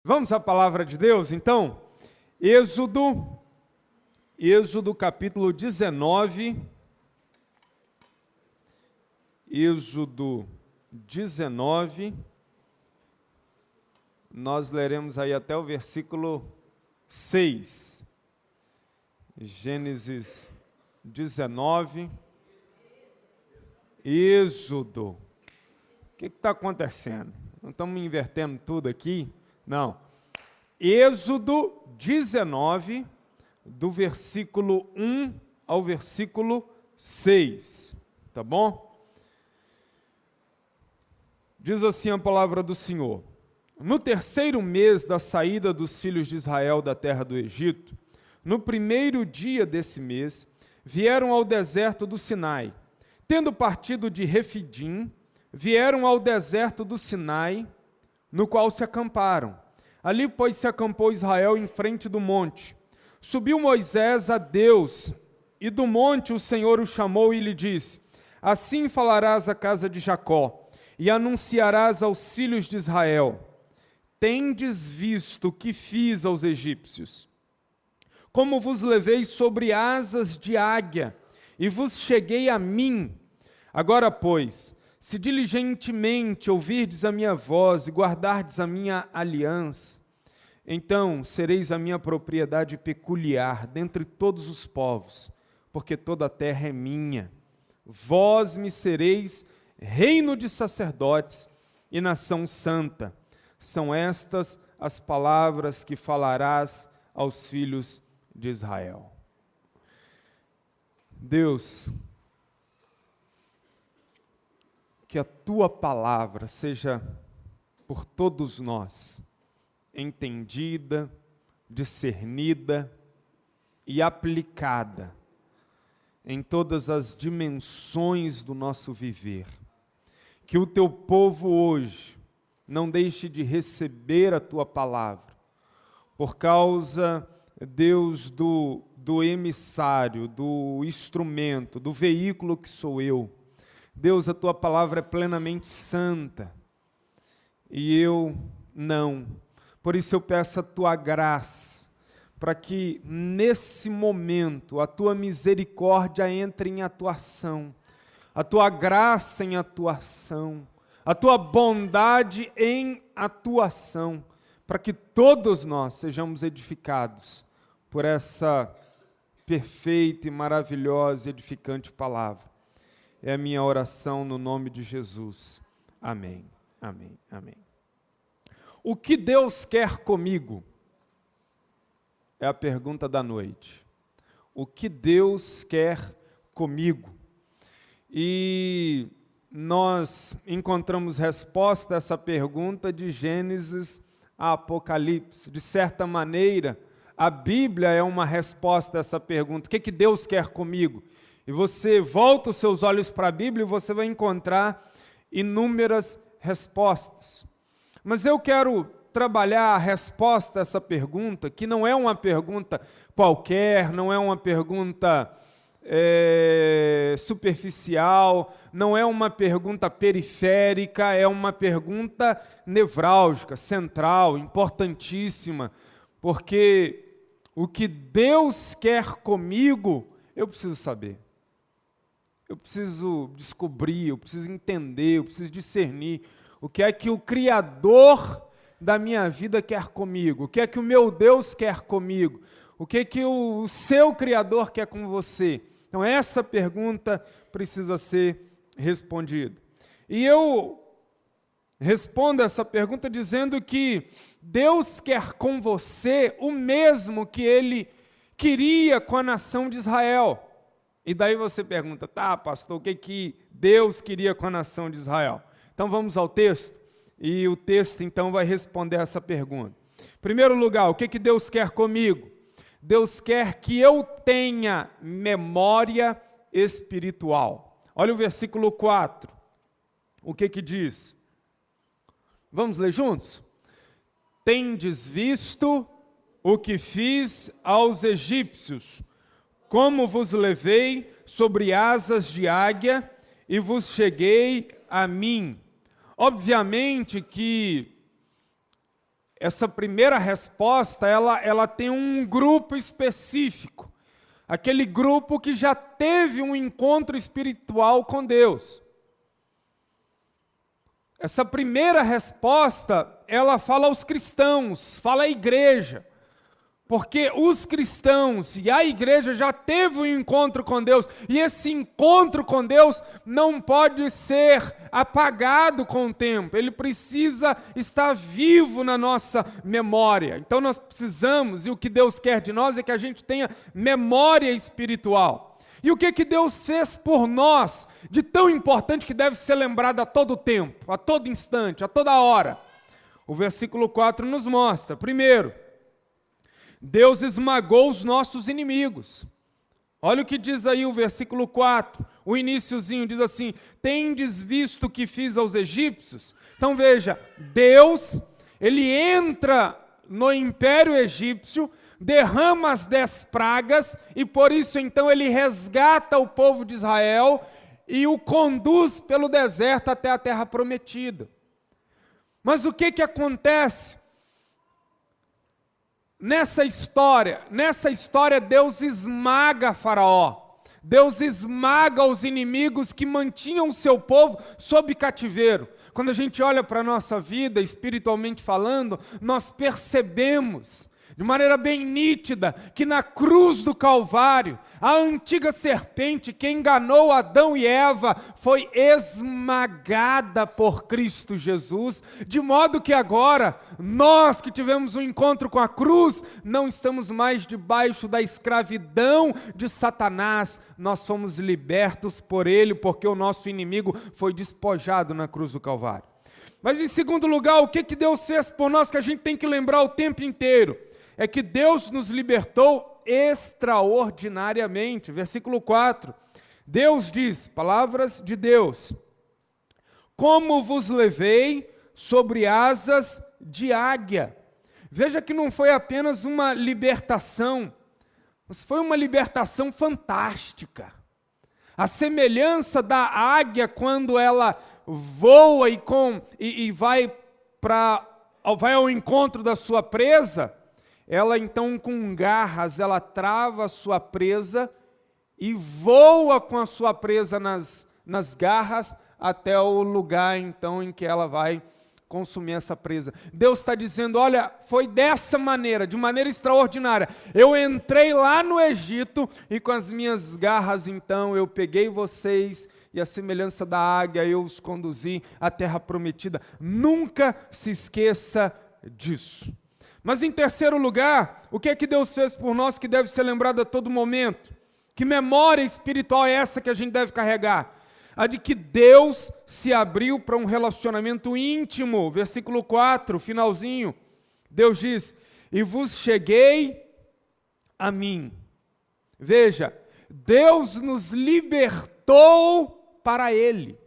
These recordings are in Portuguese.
Vamos à palavra de Deus, então? Êxodo capítulo 19. Êxodo 19. Nós leremos aí até o versículo 6. Gênesis 19. Êxodo. O que está acontecendo? Não estamos invertendo tudo aqui? Não. Êxodo 19, do versículo 1 ao versículo 6. Tá bom? Diz assim a palavra do Senhor: No terceiro mês da saída dos filhos de Israel da terra do Egito, no primeiro dia desse mês, vieram ao deserto do Sinai. Tendo partido de Refidim, vieram ao deserto do Sinai, no qual se acamparam. Ali, pois, se acampou Israel em frente do monte. Subiu Moisés a Deus, e do monte o Senhor o chamou e lhe disse: Assim falarás à casa de Jacó, e anunciarás aos filhos de Israel: Tendes visto o que fiz aos egípcios, como vos levei sobre asas de águia, e vos cheguei a mim. Agora, pois, se diligentemente ouvirdes a minha voz e guardardes a minha aliança, então sereis a minha propriedade peculiar dentre todos os povos, porque toda a terra é minha. Vós me sereis reino de sacerdotes e nação santa. São estas as palavras que falarás aos filhos de Israel. Deus, que a tua palavra seja por todos nós entendida, discernida e aplicada em todas as dimensões do nosso viver. Que o teu povo hoje não deixe de receber a tua palavra, por causa, Deus, do emissário, do instrumento, do veículo que sou eu. Deus, a tua palavra é plenamente santa, e eu não. Por isso eu peço a tua graça, para que nesse momento a tua misericórdia entre em atuação, a tua graça em atuação, a tua bondade em atuação, para que todos nós sejamos edificados por essa perfeita e maravilhosa e edificante palavra. É a minha oração no nome de Jesus. Amém, amém, amém. O que Deus quer comigo? É a pergunta da noite. O que Deus quer comigo? E nós encontramos resposta a essa pergunta de Gênesis a Apocalipse. De certa maneira, a Bíblia é uma resposta a essa pergunta. O que Deus quer comigo? E você volta os seus olhos para a Bíblia e você vai encontrar inúmeras respostas. Mas eu quero trabalhar a resposta a essa pergunta, que não é uma pergunta qualquer, não é uma pergunta superficial, não é uma pergunta periférica, é uma pergunta nevrálgica, central, importantíssima, porque o que Deus quer comigo, eu preciso saber. Eu preciso descobrir, eu preciso entender, eu preciso discernir o que é que o Criador da minha vida quer comigo, o que é que o meu Deus quer comigo, o que é que o seu Criador quer com você. Então essa pergunta precisa ser respondida. E eu respondo essa pergunta dizendo que Deus quer com você o mesmo que Ele queria com a nação de Israel. E daí você pergunta, tá, pastor, o que Deus queria com a nação de Israel? Então vamos ao texto, e o texto então vai responder essa pergunta. Em primeiro lugar, o que Deus quer comigo? Deus quer que eu tenha memória espiritual. Olha o versículo 4, o que diz? Vamos ler juntos? Tendes visto o que fiz aos egípcios, como vos levei sobre asas de águia e vos cheguei a mim. Obviamente que essa primeira resposta, ela tem um grupo específico. Aquele grupo que já teve um encontro espiritual com Deus. Essa primeira resposta, ela fala aos cristãos, fala à igreja. Porque os cristãos e a igreja já teve um encontro com Deus, e esse encontro com Deus não pode ser apagado com o tempo, ele precisa estar vivo na nossa memória. Então nós precisamos, e o que Deus quer de nós é que a gente tenha memória espiritual. E o que Deus fez por nós, de tão importante que deve ser lembrado a todo tempo, a todo instante, a toda hora? O versículo 4 nos mostra, primeiro, Deus esmagou os nossos inimigos. Olha o que diz aí o versículo 4, o iniciozinho diz assim: tendes visto o que fiz aos egípcios? Então veja, Deus, ele entra no império egípcio, derrama as 10 pragas, e por isso então ele resgata o povo de Israel e o conduz pelo deserto até a terra prometida. Mas o que acontece? Nessa história Deus esmaga Faraó, Deus esmaga os inimigos que mantinham o seu povo sob cativeiro. Quando a gente olha para a nossa vida, espiritualmente falando, nós percebemos, de maneira bem nítida, que na cruz do Calvário, a antiga serpente que enganou Adão e Eva foi esmagada por Cristo Jesus, de modo que agora, nós que tivemos um encontro com a cruz, não estamos mais debaixo da escravidão de Satanás, nós fomos libertos por ele, porque o nosso inimigo foi despojado na cruz do Calvário. Mas em segundo lugar, o que Deus fez por nós que a gente tem que lembrar o tempo inteiro? É que Deus nos libertou extraordinariamente. Versículo 4, Deus diz, palavras de Deus: como vos levei sobre asas de águia. Veja que não foi apenas uma libertação, mas foi uma libertação fantástica. A semelhança da águia quando ela voa e vai ao encontro da sua presa, ela então com garras, ela trava a sua presa e voa com a sua presa nas garras até o lugar então em que ela vai consumir essa presa. Deus está dizendo, olha, foi dessa maneira, de maneira extraordinária. Eu entrei lá no Egito e com as minhas garras então eu peguei vocês e a semelhança da águia eu os conduzi à terra prometida. Nunca se esqueça disso. Mas em terceiro lugar, o que Deus fez por nós que deve ser lembrado a todo momento? Que memória espiritual é essa que a gente deve carregar? A de que Deus se abriu para um relacionamento íntimo. Versículo 4, finalzinho. Deus diz, e vos cheguei a mim. Veja, Deus nos libertou para Ele.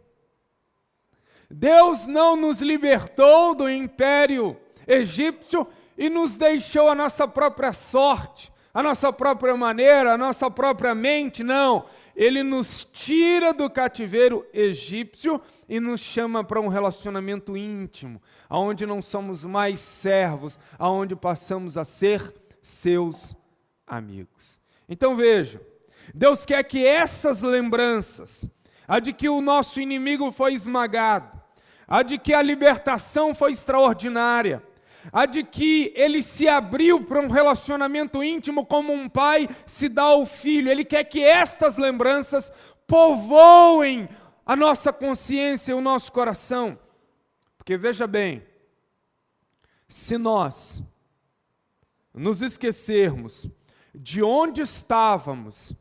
Deus não nos libertou do império egípcio e nos deixou a nossa própria sorte, a nossa própria maneira, a nossa própria mente, não. Ele nos tira do cativeiro egípcio e nos chama para um relacionamento íntimo, onde não somos mais servos, onde passamos a ser seus amigos. Então veja, Deus quer que essas lembranças, a de que o nosso inimigo foi esmagado, a de que a libertação foi extraordinária, a de que ele se abriu para um relacionamento íntimo como um pai se dá ao filho. Ele quer que estas lembranças povoem a nossa consciência e o nosso coração. Porque veja bem, se nós nos esquecermos de onde estávamos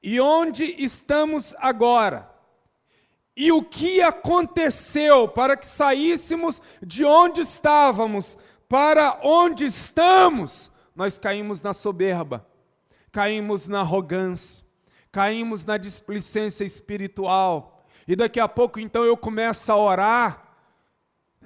e onde estamos agora, e o que aconteceu para que saíssemos de onde estávamos para onde estamos, nós caímos na soberba, caímos na arrogância, caímos na displicência espiritual, e daqui a pouco então eu começo a orar,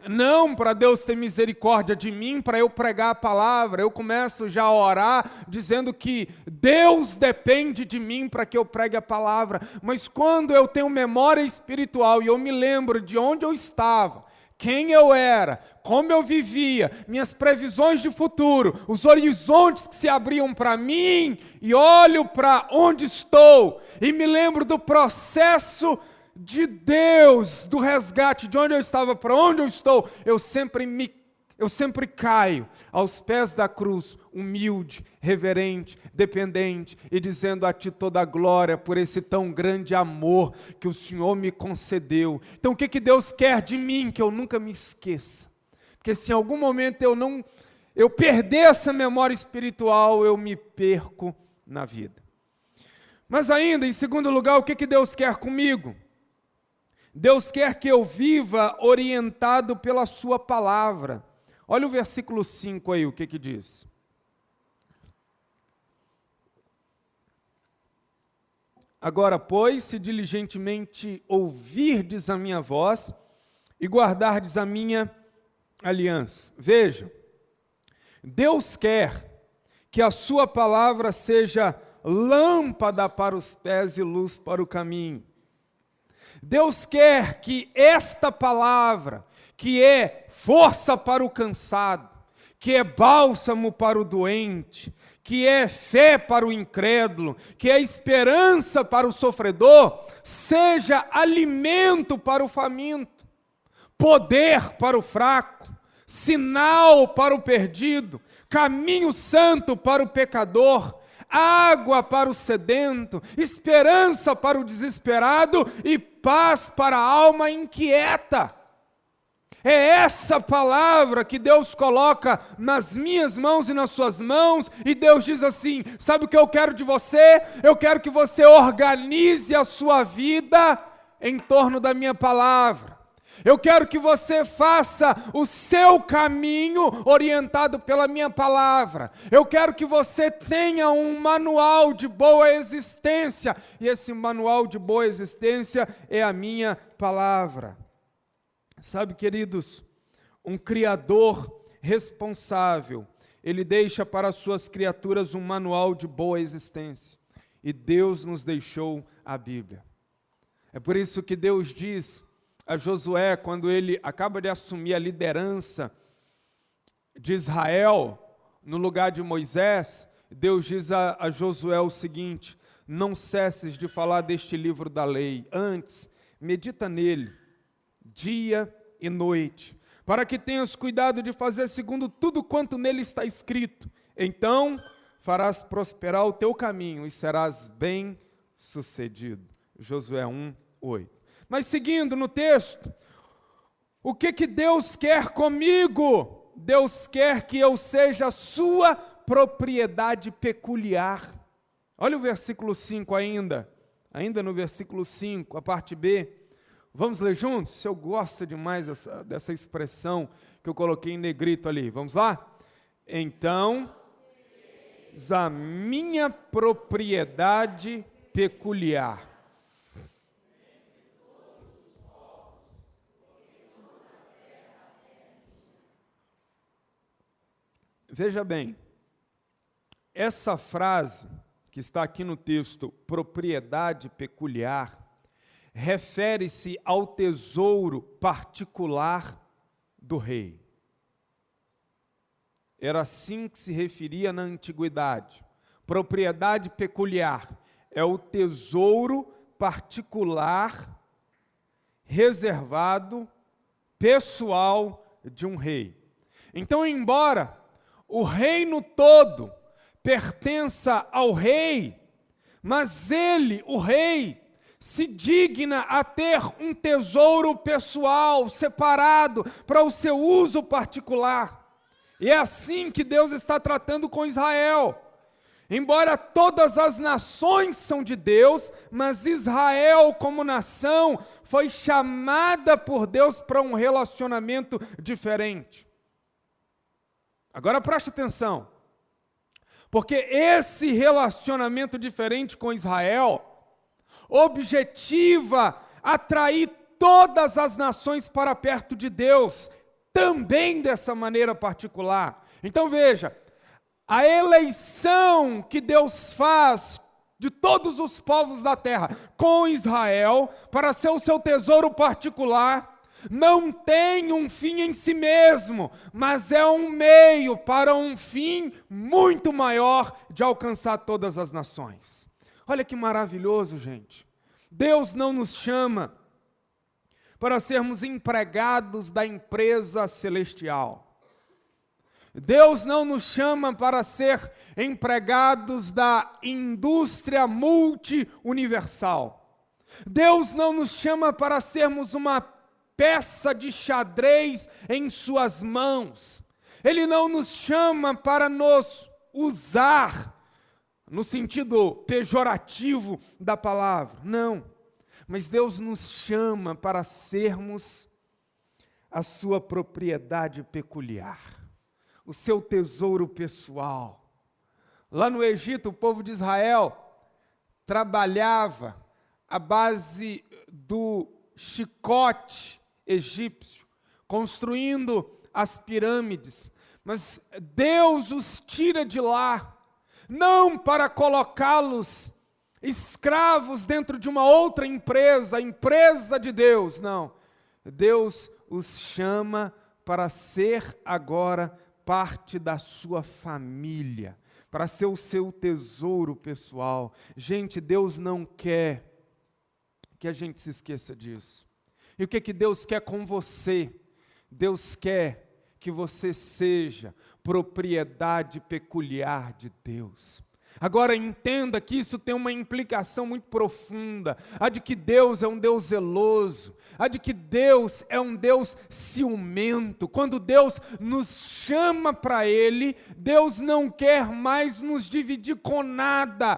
não para Deus ter misericórdia de mim, para eu pregar a palavra, eu começo já a orar, dizendo que Deus depende de mim para que eu pregue a palavra, mas quando eu tenho memória espiritual e eu me lembro de onde eu estava, quem eu era, como eu vivia, minhas previsões de futuro, os horizontes que se abriam para mim, e olho para onde estou, e me lembro do processo de Deus, do resgate, de onde eu estava para onde eu estou, eu sempre caio aos pés da cruz, humilde, reverente, dependente, e dizendo a Ti toda a glória por esse tão grande amor que o Senhor me concedeu. Então o que Deus quer de mim? Que eu nunca me esqueça. Porque se em algum momento eu perder essa memória espiritual, eu me perco na vida. Mas ainda, em segundo lugar, o que Deus quer comigo? Deus quer que eu viva orientado pela sua palavra. Olha o versículo 5 aí, o que diz. Agora, pois, se diligentemente ouvirdes a minha voz e guardardes a minha aliança. Veja, Deus quer que a sua palavra seja lâmpada para os pés e luz para o caminho. Deus quer que esta palavra, que é força para o cansado, que é bálsamo para o doente, que é fé para o incrédulo, que é esperança para o sofredor, seja alimento para o faminto, poder para o fraco, sinal para o perdido, caminho santo para o pecador, água para o sedento, esperança para o desesperado e paz para a alma inquieta. É essa palavra que Deus coloca nas minhas mãos e nas suas mãos, e Deus diz assim: sabe o que eu quero de você? Eu quero que você organize a sua vida em torno da minha palavra. Eu quero que você faça o seu caminho orientado pela minha palavra. Eu quero que você tenha um manual de boa existência, e esse manual de boa existência é a minha palavra. Sabe, queridos, um criador responsável, ele deixa para as suas criaturas um manual de boa existência. E Deus nos deixou a Bíblia. É por isso que Deus diz a Josué, quando ele acaba de assumir a liderança de Israel no lugar de Moisés, Deus diz a Josué o seguinte: não cesses de falar deste livro da lei, antes medita nele dia e noite, para que tenhas cuidado de fazer segundo tudo quanto nele está escrito. Então farás prosperar o teu caminho e serás bem-sucedido. Josué 1:8. Mas seguindo no texto, o que Deus quer comigo? Deus quer que eu seja sua propriedade peculiar. Olha o versículo 5 ainda no versículo 5, a parte B. Vamos ler juntos? Eu gosto demais dessa expressão que eu coloquei em negrito ali. Vamos lá? Então, a minha propriedade peculiar. Veja bem, essa frase que está aqui no texto, propriedade peculiar, refere-se ao tesouro particular do rei. Era assim que se referia na antiguidade. Propriedade peculiar é o tesouro particular, reservado, pessoal de um rei. Então, embora o reino todo pertença ao rei, mas ele, o rei, se digna a ter um tesouro pessoal, separado, para o seu uso particular. E é assim que Deus está tratando com Israel. Embora todas as nações são de Deus, mas Israel como nação foi chamada por Deus para um relacionamento diferente. Agora preste atenção, porque esse relacionamento diferente com Israel objetiva atrair todas as nações para perto de Deus, também dessa maneira particular. Então veja, a eleição que Deus faz de todos os povos da terra com Israel para ser o seu tesouro particular, não tem um fim em si mesmo, mas é um meio para um fim muito maior de alcançar todas as nações. Olha que maravilhoso, gente. Deus não nos chama para sermos empregados da empresa celestial. Deus não nos chama para ser empregados da indústria multi-universal. Deus não nos chama para sermos uma peça de xadrez em suas mãos. Ele não nos chama para nos usar, no sentido pejorativo da palavra, não. Mas Deus nos chama para sermos a sua propriedade peculiar, o seu tesouro pessoal. Lá no Egito, o povo de Israel trabalhava à base do chicote egípcio, construindo as pirâmides, mas Deus os tira de lá, não para colocá-los escravos dentro de uma outra empresa, a empresa de Deus, não. Deus os chama para ser agora parte da sua família, para ser o seu tesouro pessoal. Gente, Deus não quer que a gente se esqueça disso. E o que Deus quer com você? Deus quer que você seja propriedade peculiar de Deus. Agora entenda que isso tem uma implicação muito profunda, a de que Deus é um Deus zeloso, a de que Deus é um Deus ciumento. Quando Deus nos chama para Ele, Deus não quer mais nos dividir com nada,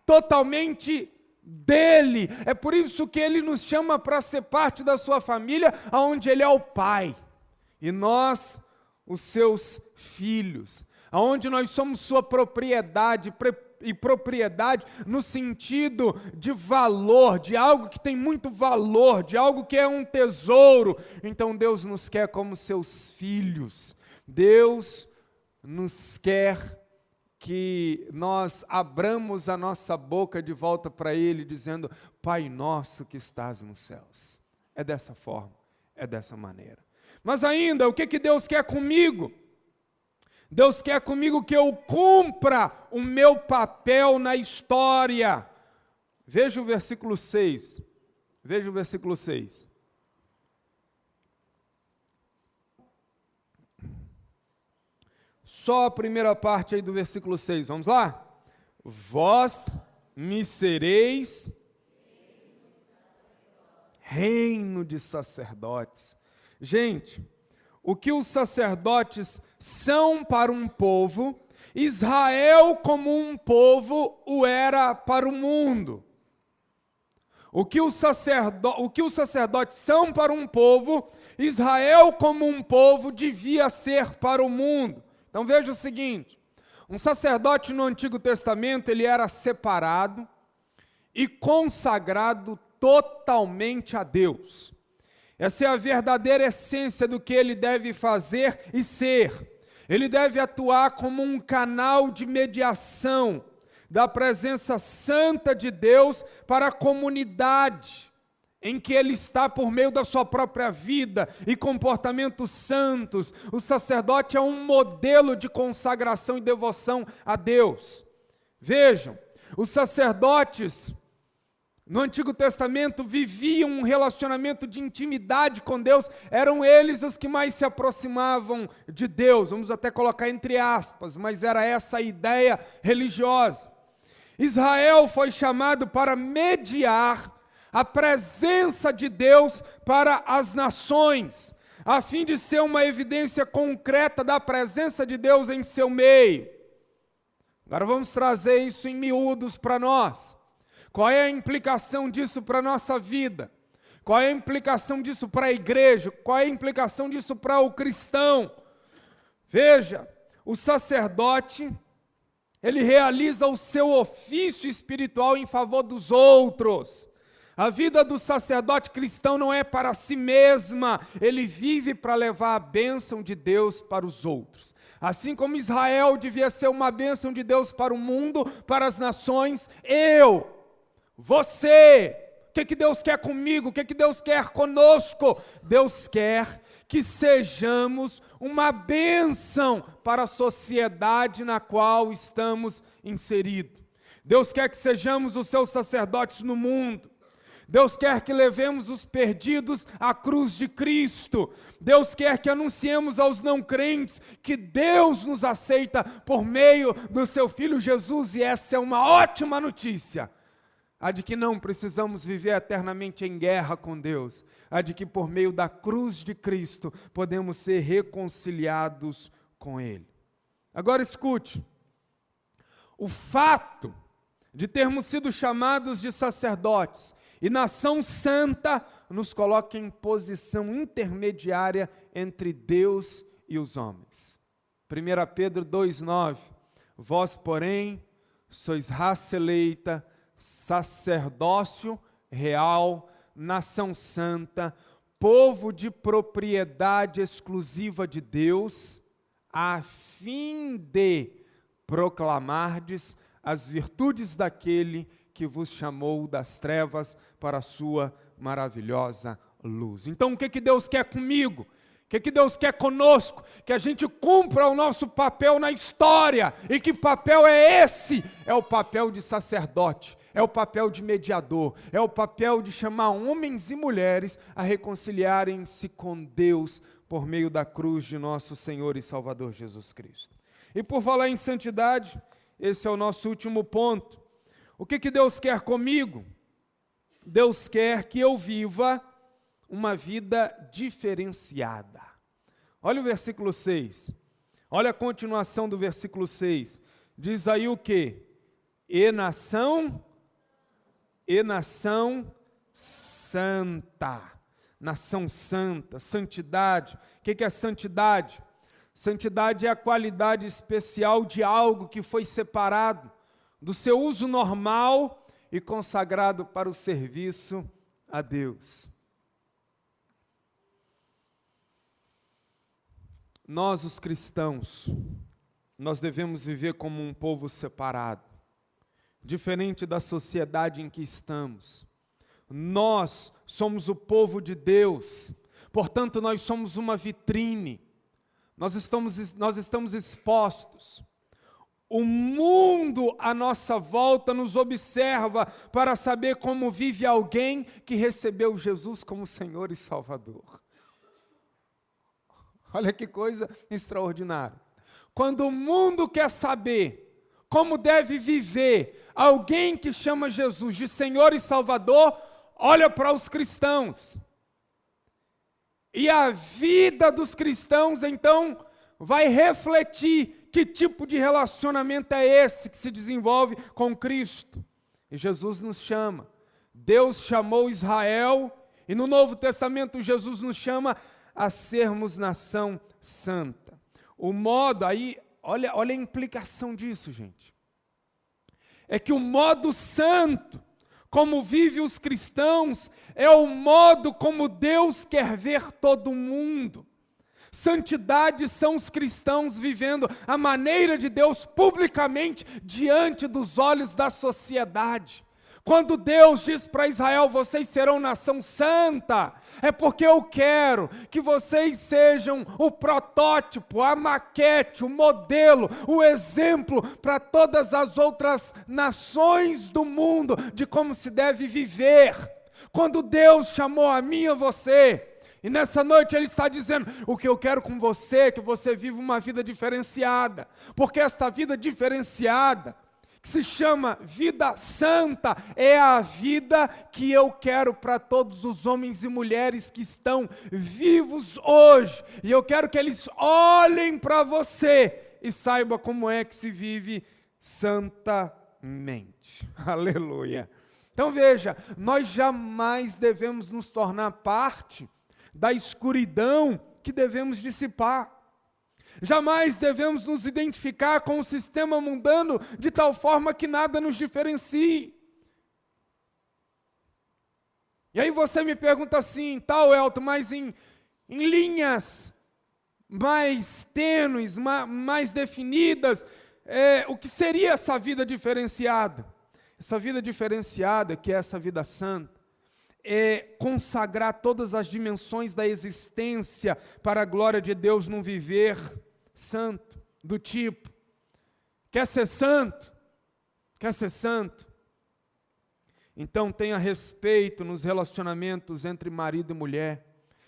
totalmente dele. É por isso que Ele nos chama para ser parte da sua família, onde Ele é o Pai, e nós, os seus filhos, onde nós somos sua propriedade, e propriedade no sentido de valor, de algo que tem muito valor, de algo que é um tesouro. Então Deus nos quer como seus filhos. Deus nos quer que nós abramos a nossa boca de volta para Ele, dizendo: Pai nosso que estás nos céus. É dessa forma, é dessa maneira. Mas ainda, o que Deus quer comigo? Deus quer comigo que eu cumpra o meu papel na história. Veja o versículo 6. Veja o versículo 6. Só a primeira parte aí do versículo 6. Vamos lá? Vós me sereis reino de sacerdotes. Gente, o que os sacerdotes são para um povo, Israel como um povo o era para o mundo. O que os sacerdotes são para um povo, Israel como um povo devia ser para o mundo. Então veja o seguinte, um sacerdote no Antigo Testamento, ele era separado e consagrado totalmente a Deus. Essa é a verdadeira essência do que ele deve fazer e ser. Ele deve atuar como um canal de mediação da presença santa de Deus para a comunidade em que ele está por meio da sua própria vida e comportamentos santos. O sacerdote é um modelo de consagração e devoção a Deus. Vejam, os sacerdotes no Antigo Testamento viviam um relacionamento de intimidade com Deus, eram eles os que mais se aproximavam de Deus, vamos até colocar entre aspas, mas era essa a ideia religiosa. Israel foi chamado para mediar a presença de Deus para as nações, a fim de ser uma evidência concreta da presença de Deus em seu meio. Agora vamos trazer isso em miúdos para nós. Qual é a implicação disso para a nossa vida? Qual é a implicação disso para a igreja? Qual é a implicação disso para o cristão? Veja, o sacerdote, ele realiza o seu ofício espiritual em favor dos outros. A vida do sacerdote cristão não é para si mesma, ele vive para levar a bênção de Deus para os outros. Assim como Israel devia ser uma bênção de Deus para o mundo, para as nações, você que Deus quer comigo? O que Deus quer conosco? Deus quer que sejamos uma bênção para a sociedade na qual estamos inseridos. Deus quer que sejamos os seus sacerdotes no mundo. Deus quer que levemos os perdidos à cruz de Cristo. Deus quer que anunciemos aos não crentes que Deus nos aceita por meio do seu Filho Jesus, e essa é uma ótima notícia. A de que não precisamos viver eternamente em guerra com Deus, a de que por meio da cruz de Cristo podemos ser reconciliados com Ele. Agora escute, o fato de termos sido chamados de sacerdotes e nação santa nos coloca em posição intermediária entre Deus e os homens. 1 Pedro 2,9: Vós, porém, sois raça eleita, sacerdócio real, nação santa, povo de propriedade exclusiva de Deus, a fim de proclamardes as virtudes daquele que vos chamou das trevas para a sua maravilhosa luz. Então, o que Deus quer comigo? O que Deus quer conosco? Que a gente cumpra o nosso papel na história. E que papel é esse? É o papel de sacerdote, é o papel de mediador, é o papel de chamar homens e mulheres a reconciliarem-se com Deus por meio da cruz de nosso Senhor e Salvador Jesus Cristo. E por falar em santidade, esse é o nosso último ponto. O que Deus quer comigo? Deus quer que eu viva uma vida diferenciada. Olha o versículo 6. Olha a continuação do versículo 6. Diz aí o quê? E nação santa. Nação santa, santidade. O que é santidade? Santidade é a qualidade especial de algo que foi separado do seu uso normal e consagrado para o serviço a Deus. Nós, os cristãos, nós devemos viver como um povo separado, diferente da sociedade em que estamos. Nós somos o povo de Deus, portanto nós somos uma vitrine, nós estamos expostos. O mundo à nossa volta nos observa para saber como vive alguém que recebeu Jesus como Senhor e Salvador. Olha que coisa extraordinária. Quando o mundo quer saber como deve viver alguém que chama Jesus de Senhor e Salvador, olha para os cristãos. E a vida dos cristãos, então, vai refletir que tipo de relacionamento é esse que se desenvolve com Cristo. E Jesus nos chama. Deus chamou Israel, e no Novo Testamento Jesus nos chama a sermos nação santa. O modo aí, olha a implicação disso, gente. É que o modo santo, como vivem os cristãos, é o modo como Deus quer ver todo mundo. Santidade são os cristãos vivendo a maneira de Deus publicamente diante dos olhos da sociedade. Quando Deus diz para Israel, vocês serão nação santa, é porque eu quero que vocês sejam o protótipo, a maquete, o modelo, o exemplo para todas as outras nações do mundo de como se deve viver. Quando Deus chamou a mim e a você, e nessa noite Ele está dizendo, o que eu quero com você é que você viva uma vida diferenciada, porque esta vida diferenciada, que se chama vida santa, é a vida que eu quero para todos os homens e mulheres que estão vivos hoje, e eu quero que eles olhem para você e saibam como é que se vive santamente. Aleluia. Então veja, nós jamais devemos nos tornar parte da escuridão que devemos dissipar. Jamais devemos nos identificar com o sistema mundano de tal forma que nada nos diferencie. E aí você me pergunta assim, tal Elton, mas em linhas mais tênues, mais definidas, o que seria essa vida diferenciada? Essa vida diferenciada, que é essa vida santa, consagrar todas as dimensões da existência para a glória de Deus num viver santo, do tipo, quer ser santo? Quer ser santo? Então tenha respeito nos relacionamentos entre marido e mulher.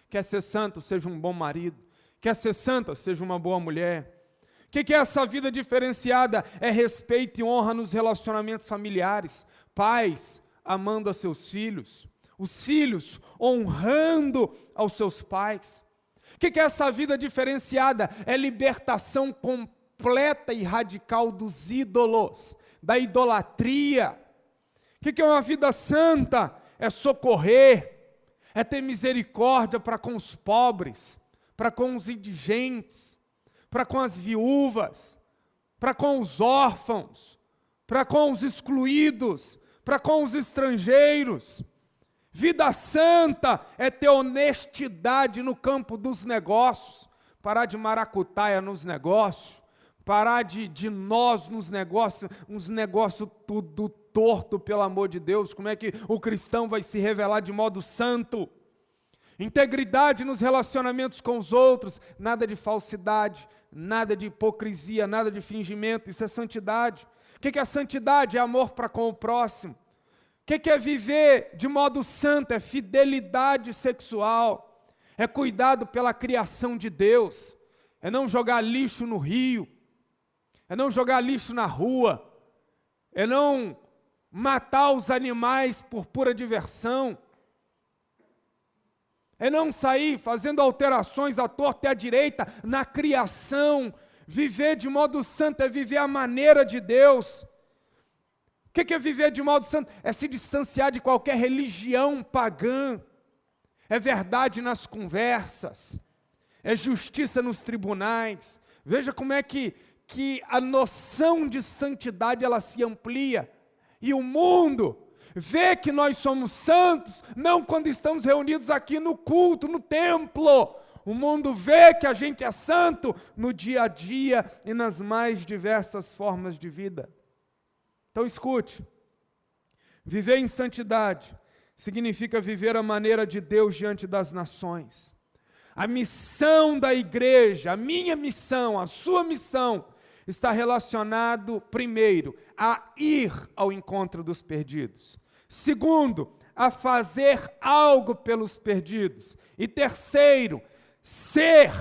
Quer ser santo? Seja um bom marido. Quer ser santa? Seja uma boa mulher. O que é essa vida diferenciada? É respeito e honra nos relacionamentos familiares. Pais amando a seus filhos. Os filhos honrando aos seus pais. O que é essa vida diferenciada? É libertação completa e radical dos ídolos, da idolatria. O que é uma vida santa? É socorrer, é ter misericórdia para com os pobres, para com os indigentes, para com as viúvas, para com os órfãos, para com os excluídos, para com os estrangeiros. Vida santa é ter honestidade no campo dos negócios, parar de maracutaia nos negócios, parar de nós nos negócios, uns negócios tudo torto, pelo amor de Deus. Como é que o cristão vai se revelar de modo santo? Integridade nos relacionamentos com os outros, nada de falsidade, nada de hipocrisia, nada de fingimento, isso é santidade. O que é santidade? É amor para com o próximo. O que é viver de modo santo? É fidelidade sexual, é cuidado pela criação de Deus, é não jogar lixo no rio, é não jogar lixo na rua, é não matar os animais por pura diversão, é não sair fazendo alterações à torta e à direita na criação. Viver de modo santo é viver a maneira de Deus. O que é viver de modo santo? É se distanciar de qualquer religião pagã, é verdade nas conversas, é justiça nos tribunais. Veja como é que a noção de santidade ela se amplia, e o mundo vê que nós somos santos, não quando estamos reunidos aqui no culto, no templo. O mundo vê que a gente é santo no dia a dia e nas mais diversas formas de vida. Então escute, viver em santidade significa viver a maneira de Deus diante das nações. A missão da igreja, a minha missão, a sua missão, está relacionado, primeiro, a ir ao encontro dos perdidos. Segundo, a fazer algo pelos perdidos. E terceiro, ser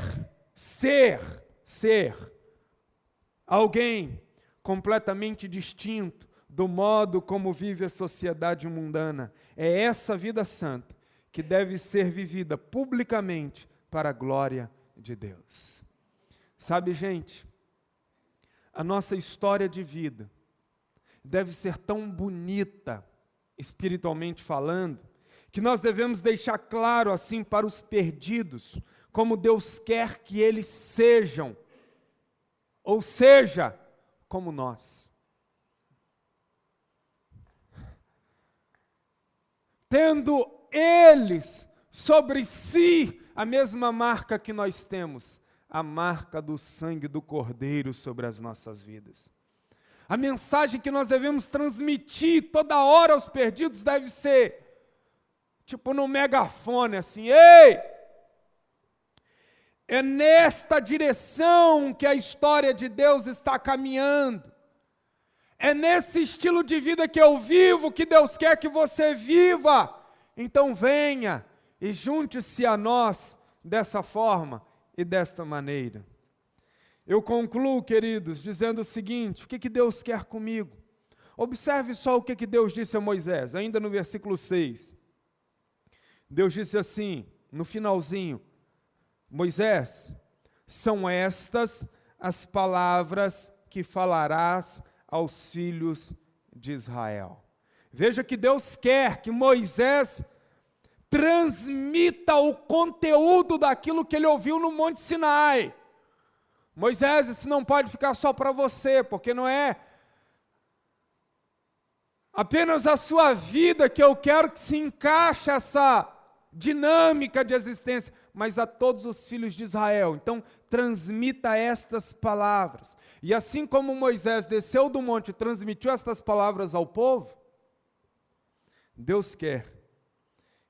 alguém completamente distinto do modo como vive a sociedade mundana. É essa vida santa que deve ser vivida publicamente para a glória de Deus. Sabe, gente, a nossa história de vida deve ser tão bonita, espiritualmente falando, que nós devemos deixar claro assim para os perdidos, como Deus quer que eles sejam, ou seja, como nós. Tendo eles sobre si a mesma marca que nós temos, a marca do sangue do Cordeiro sobre as nossas vidas. A mensagem que nós devemos transmitir toda hora aos perdidos deve ser, tipo no megafone, assim: ei! É nesta direção que a história de Deus está caminhando. É nesse estilo de vida que eu vivo que Deus quer que você viva. Então venha e junte-se a nós dessa forma e desta maneira. Eu concluo, queridos, dizendo o seguinte: o que Deus quer comigo? Observe só o que Deus disse a Moisés, ainda no versículo 6. Deus disse assim, no finalzinho: Moisés, são estas as palavras que falarás aos filhos de Israel. Veja que Deus quer que Moisés transmita o conteúdo daquilo que ele ouviu no Monte Sinai. Moisés, isso não pode ficar só para você, porque não é apenas a sua vida que eu quero que se encaixe essa dinâmica de existência, mas a todos os filhos de Israel. Então, transmita estas palavras. E assim como Moisés desceu do monte e transmitiu estas palavras ao povo, Deus quer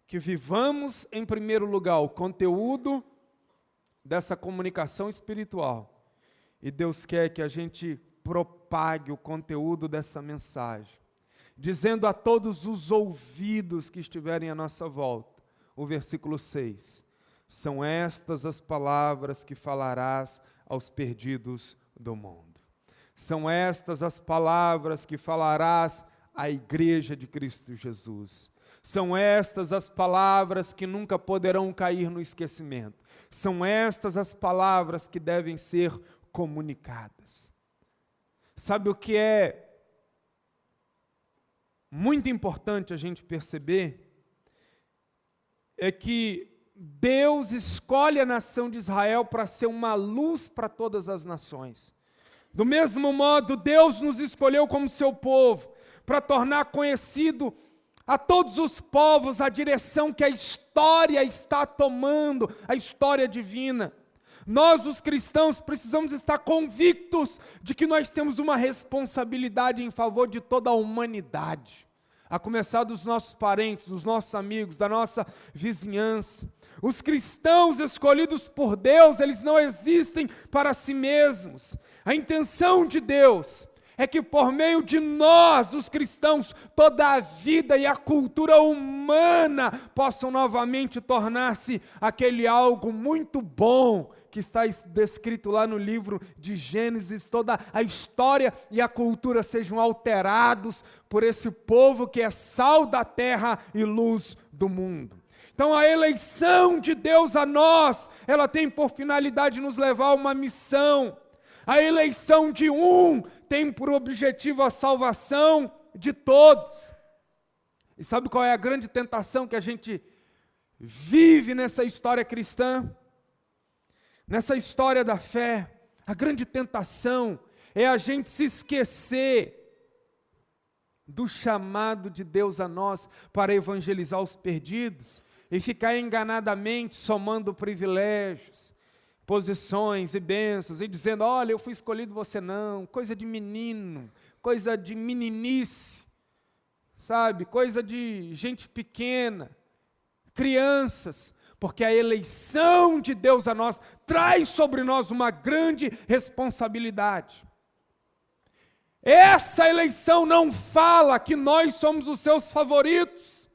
que vivamos, em primeiro lugar, o conteúdo dessa comunicação espiritual. E Deus quer que a gente propague o conteúdo dessa mensagem, dizendo a todos os ouvidos que estiverem à nossa volta, o versículo 6, são estas as palavras que falarás aos perdidos do mundo. São estas as palavras que falarás à igreja de Cristo Jesus. São estas as palavras que nunca poderão cair no esquecimento. São estas as palavras que devem ser comunicadas. Sabe o que é muito importante a gente perceber? É que Deus escolhe a nação de Israel para ser uma luz para todas as nações. Do mesmo modo, Deus nos escolheu como seu povo, para tornar conhecido a todos os povos a direção que a história está tomando, a história divina. Nós, os cristãos, precisamos estar convictos de que nós temos uma responsabilidade em favor de toda a humanidade, a começar dos nossos parentes, dos nossos amigos, da nossa vizinhança. Os cristãos escolhidos por Deus, eles não existem para si mesmos. A intenção de Deus é que por meio de nós, os cristãos, toda a vida e a cultura humana possam novamente tornar-se aquele algo muito bom que está descrito lá no livro de Gênesis. Toda a história e a cultura sejam alterados por esse povo que é sal da terra e luz do mundo. Então a eleição de Deus a nós, ela tem por finalidade nos levar a uma missão. A eleição de um tem por objetivo a salvação de todos. E sabe qual é a grande tentação que a gente vive nessa história cristã? Nessa história da fé, a grande tentação é a gente se esquecer do chamado de Deus a nós para evangelizar os perdidos e ficar enganadamente somando privilégios, posições e bênçãos, e dizendo, olha, eu fui escolhido, você não, coisa de menino, coisa de meninice, sabe, coisa de gente pequena, crianças, porque a eleição de Deus a nós traz sobre nós uma grande responsabilidade. Essa eleição não fala que nós somos os seus favoritos,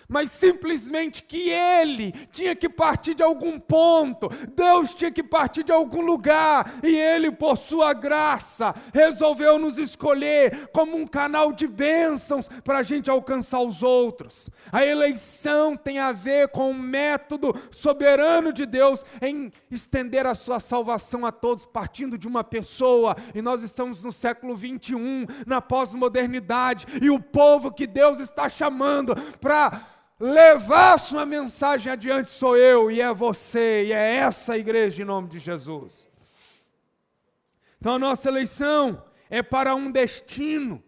mas simplesmente que Ele tinha que partir de algum ponto, Deus tinha que partir de algum lugar, e Ele, por sua graça, resolveu nos escolher como um canal de bênçãos para a gente alcançar os outros. A eleição tem a ver com o método soberano de Deus em estender a sua salvação a todos, partindo de uma pessoa, e nós estamos no século 21, na pós-modernidade, e o povo que Deus está chamando para levar a sua mensagem adiante sou eu, e é você, e é essa a igreja em nome de Jesus. Então a nossa eleição é para um destino,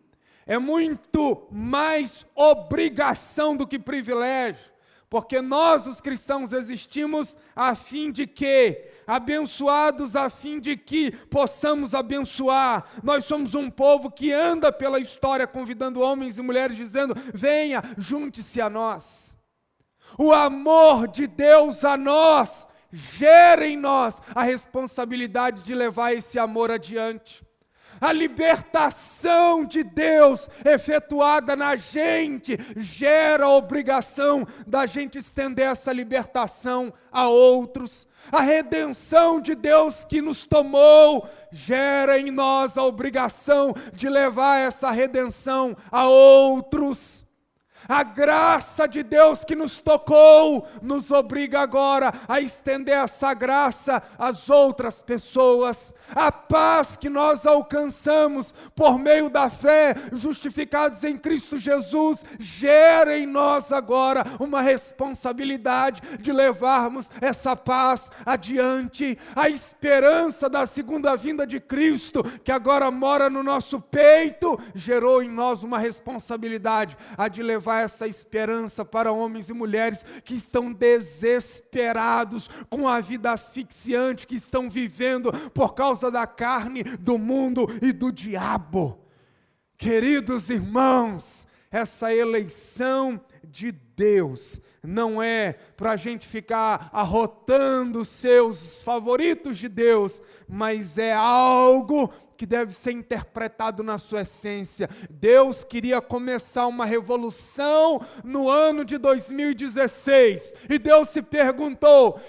é muito mais obrigação do que privilégio, porque nós os cristãos existimos a fim de que, abençoados a fim de que possamos abençoar. Nós somos um povo que anda pela história convidando homens e mulheres dizendo, venha, junte-se a nós. O amor de Deus a nós gera em nós a responsabilidade de levar esse amor adiante. A libertação de Deus efetuada na gente gera a obrigação da gente estender essa libertação a outros. A redenção de Deus que nos tomou gera em nós a obrigação de levar essa redenção a outros. A graça de Deus que nos tocou nos obriga agora a estender essa graça às outras pessoas. A paz que nós alcançamos por meio da fé, justificados em Cristo Jesus, gera em nós agora uma responsabilidade de levarmos essa paz adiante. A esperança da segunda vinda de Cristo, que agora mora no nosso peito, gerou em nós uma responsabilidade de levar essa esperança para homens e mulheres que estão desesperados com a vida asfixiante que estão vivendo por causa da carne, do mundo e do diabo. Queridos irmãos, essa eleição de Deus não é para a gente ficar arrotando os seus favoritos de Deus, mas é algo que deve ser interpretado na sua essência. Deus queria começar uma revolução no ano de 2016, e Deus se perguntou: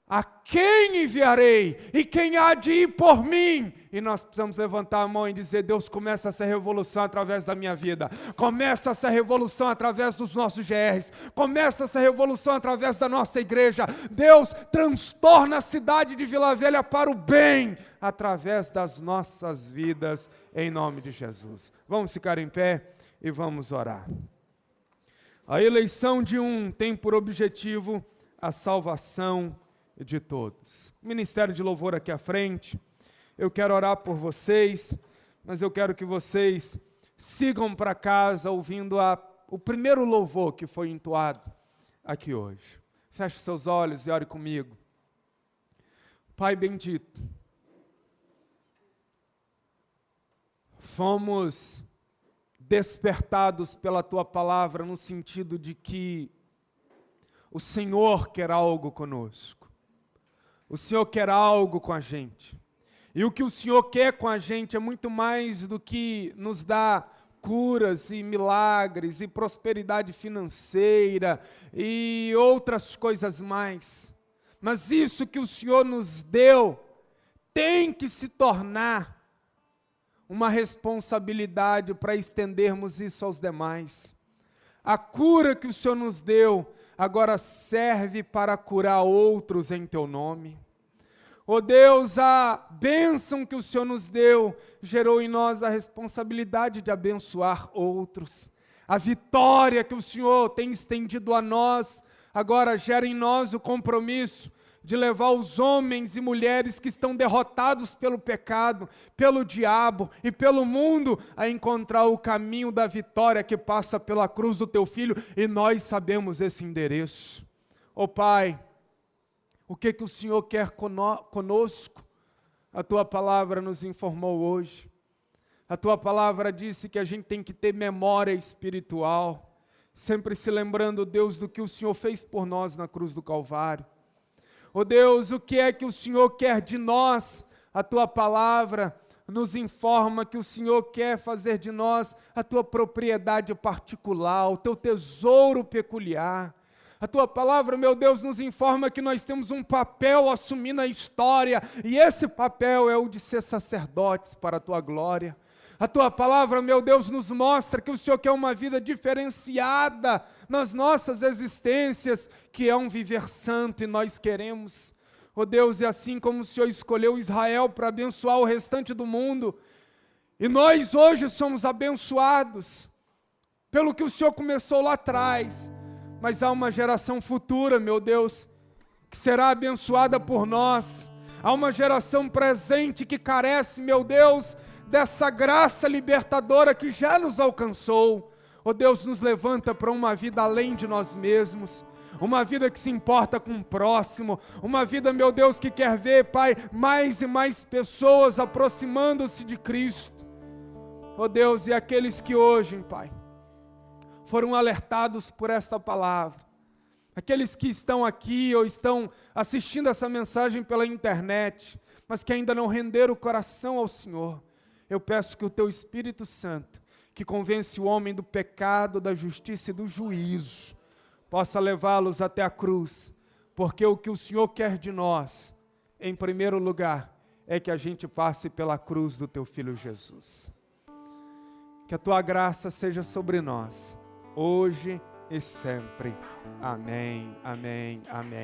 a quem enviarei? E quem há de ir por mim? E nós precisamos levantar a mão e dizer: Deus, começa essa revolução através da minha vida. Começa essa revolução através dos nossos GRs. Começa essa revolução através da nossa igreja. Deus, transtorna a cidade de Vila Velha para o bem, através das nossas vidas, em nome de Jesus. Vamos ficar em pé e vamos orar. A eleição de um tem por objetivo a salvação de todos. Ministério de louvor aqui à frente. Eu quero orar por vocês, mas eu quero que vocês sigam para casa ouvindo o primeiro louvor que foi entoado aqui hoje. Feche seus olhos e ore comigo. Pai bendito, fomos despertados pela Tua palavra no sentido de que o Senhor quer algo conosco. O Senhor quer algo com a gente. E o que o Senhor quer com a gente é muito mais do que nos dar curas e milagres e prosperidade financeira e outras coisas mais. Mas isso que o Senhor nos deu tem que se tornar uma responsabilidade para estendermos isso aos demais. A cura que o Senhor nos deu agora serve para curar outros em Teu nome. Ó Deus, a bênção que o Senhor nos deu gerou em nós a responsabilidade de abençoar outros. A vitória que o Senhor tem estendido a nós agora gera em nós o compromisso de levar os homens e mulheres que estão derrotados pelo pecado, pelo diabo e pelo mundo a encontrar o caminho da vitória que passa pela cruz do Teu Filho, e nós sabemos esse endereço. Ó Pai, o que o Senhor quer conosco? A Tua palavra nos informou hoje. A Tua palavra disse que a gente tem que ter memória espiritual, sempre se lembrando, Deus, do que o Senhor fez por nós na cruz do Calvário. Ó Deus, o que é que o Senhor quer de nós? A Tua palavra nos informa que o Senhor quer fazer de nós a Tua propriedade particular, o Teu tesouro peculiar. A Tua palavra, meu Deus, nos informa que nós temos um papel a assumir na história, e esse papel é o de ser sacerdotes para a Tua glória. A Tua palavra, meu Deus, nos mostra que o Senhor quer uma vida diferenciada nas nossas existências, que é um viver santo, e nós queremos. Ó Deus, e assim como o Senhor escolheu Israel para abençoar o restante do mundo, e nós hoje somos abençoados pelo que o Senhor começou lá atrás, mas há uma geração futura, meu Deus, que será abençoada por nós. Há uma geração presente que carece, meu Deus, dessa graça libertadora que já nos alcançou. Ó Deus, nos levanta para uma vida além de nós mesmos, uma vida que se importa com o próximo, uma vida, meu Deus, que quer ver, Pai, mais e mais pessoas aproximando-se de Cristo. Ó Deus, e aqueles que hoje, Pai, foram alertados por esta palavra, aqueles que estão aqui ou estão assistindo essa mensagem pela internet, mas que ainda não renderam o coração ao Senhor, eu peço que o Teu Espírito Santo, que convence o homem do pecado, da justiça e do juízo, possa levá-los até a cruz, porque o que o Senhor quer de nós, em primeiro lugar, é que a gente passe pela cruz do Teu Filho Jesus. Que a Tua graça seja sobre nós, hoje e sempre. Amém, amém, amém.